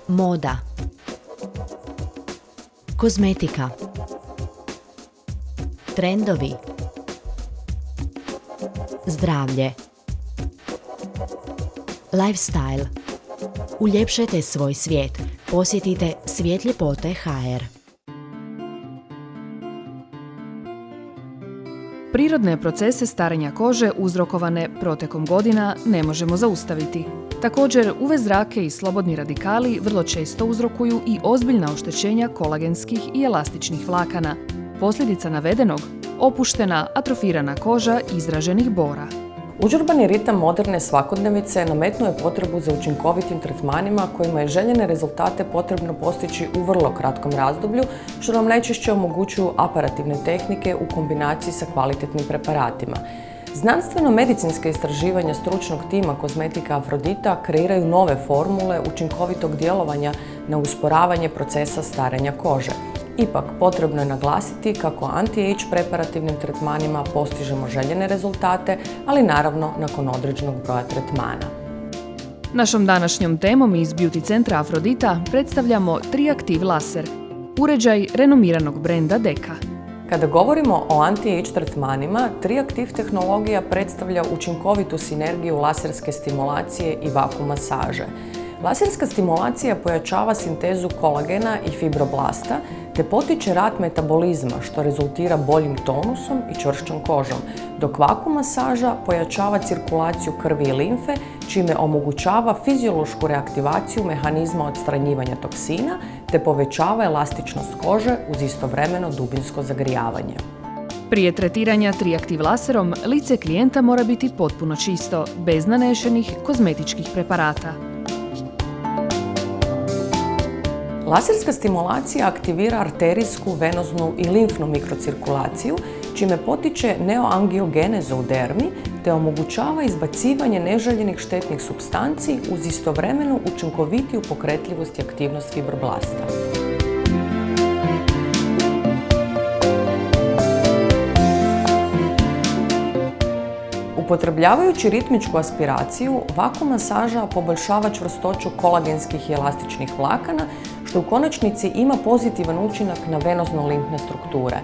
Moda. Kozmetika. Trendovi. Zdravlje. Lifestyle. Uljepšajte svoj svijet. Posjetite Svijetljepote.hr. Prirodne procese starenja kože uzrokovane protekom godina ne možemo zaustaviti. Također, UV zrake i slobodni radikali vrlo često uzrokuju i ozbiljna oštećenja kolagenskih i elastičnih vlakana. Posljedica navedenog, opuštena, atrofirana koža izraženih bora. Užurbani ritam moderne svakodnevice nametnuo je potrebu za učinkovitim tretmanima kojima je željene rezultate potrebno postići u vrlo kratkom razdoblju, što nam najčešće omogućuju aparativne tehnike u kombinaciji sa kvalitetnim preparatima. Znanstveno-medicinske istraživanja stručnog tima kozmetika Afrodita kreiraju nove formule učinkovitog djelovanja na usporavanje procesa starenja kože. Ipak, potrebno je naglasiti kako anti-age preparativnim tretmanima postižemo željene rezultate, ali naravno nakon određenog broja tretmana. Našom današnjom temom iz Beauty centra Afrodita predstavljamo Triactive laser, uređaj renomiranog brenda Deka. Kada govorimo o anti-age tretmanima, Triactive tehnologija predstavlja učinkovitu sinergiju laserske stimulacije i vakuum masaže. Laserska stimulacija pojačava sintezu kolagena i fibroblasta te potiče rad metabolizma, što rezultira boljim tonusom i čvršćom kožom, dok vakuum masaža pojačava cirkulaciju krvi i limfe, čime omogućava fiziološku reaktivaciju mehanizma odstranjivanja toksina te povećava elastičnost kože uz istovremeno dubinsko zagrijavanje. Prije tretiranja Triactive laserom, lice klijenta mora biti potpuno čisto, bez nanešenih kozmetičkih preparata. Laserska stimulacija aktivira arterijsku, venoznu i limfnu mikrocirkulaciju, čime potiče neoangiogenezu u dermi te omogućava izbacivanje neželjenih štetnih supstanci uz istovremenu učinkovitiju pokretljivost i aktivnost fibroblasta. Upotrebljavajući ritmičku aspiraciju, vakuum masaža poboljšava čvrstoću kolagenskih i elastičnih vlakana, što u konačnici ima pozitivan učinak na venozno-limfne strukture.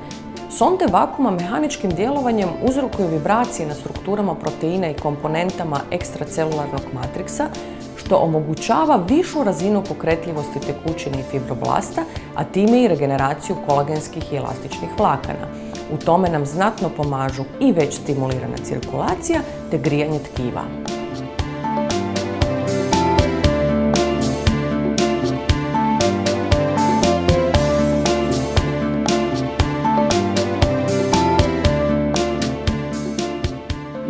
Sonde vakuma mehaničkim djelovanjem uzrokuju vibracije na strukturama proteina i komponentama ekstracelularnog matriksa, što omogućava višu razinu pokretljivosti tekućine i fibroblasta, a time i regeneraciju kolagenskih i elastičnih vlakana. U tome nam znatno pomažu i već stimulirana cirkulacija te grijanje tkiva.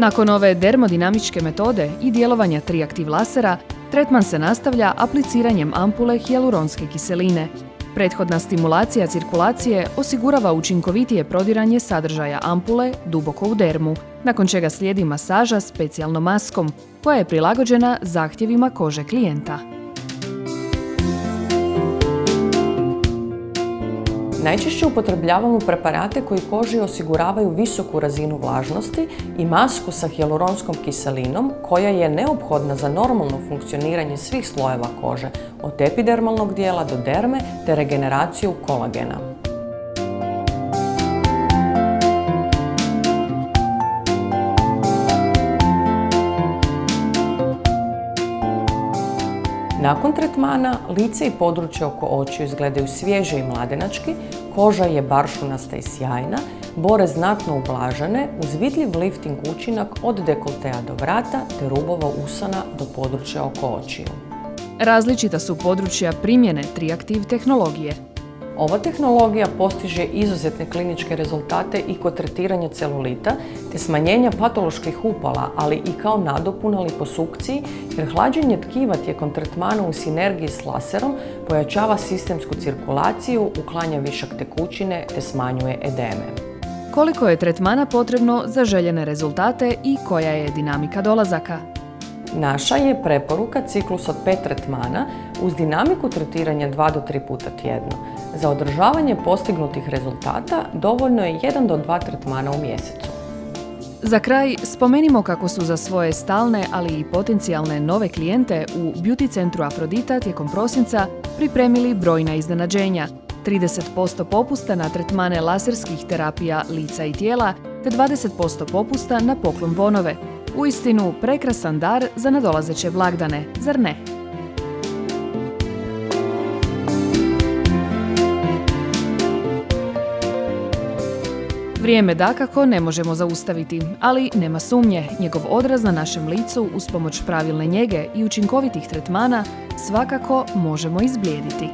Nakon ove dermodinamičke metode i djelovanja Triactive lasera, tretman se nastavlja apliciranjem ampule hijaluronske kiseline. Prethodna stimulacija cirkulacije osigurava učinkovitije prodiranje sadržaja ampule duboko u dermu, nakon čega slijedi masaža specijalnom maskom, koja je prilagođena zahtjevima kože klijenta. Najčešće upotrebljavamo preparate koji koži osiguravaju visoku razinu vlažnosti i masku sa hijaluronskom kiselinom koja je neophodna za normalno funkcioniranje svih slojeva kože, od epidermalnog dijela do derme te regeneraciju kolagena. Nakon tretmana, lice i područje oko očiju izgledaju svježe i mladenački, koža je baršunasta i sjajna, bore znatno ublažene uz vidljiv lifting učinak od dekoltea do vrata te rubova usana do područja oko očiju. Različita su područja primjene Triactive tehnologije. Ova tehnologija postiže izuzetne kliničke rezultate i kod tretiranja celulita te smanjenja patoloških upala, ali i kao nadopuna liposukciji, jer hlađenje tkiva tijekom tretmana u sinergiji s laserom pojačava sistemsku cirkulaciju, uklanja višak tekućine te smanjuje edeme. Koliko je tretmana potrebno za željene rezultate i koja je dinamika dolazaka? Naša je preporuka ciklus od 5 tretmana uz dinamiku tretiranja 2 do 3 puta tjedno. Za održavanje postignutih rezultata dovoljno je 1 do 2 tretmana u mjesecu. Za kraj, spomenimo kako su za svoje stalne, ali i potencijalne nove klijente u Beauty centru Afrodita tijekom prosinca pripremili brojna iznenađenja. 30% popusta na tretmane laserskih terapija lica i tijela, te 20% popusta na poklon bonove. Uistinu prekrasan dar za nadolazeće blagdane, zar ne? Vrijeme dakako ne možemo zaustaviti, ali nema sumnje, njegov odraz na našem licu uz pomoć pravilne njege i učinkovitih tretmana svakako možemo izblijediti.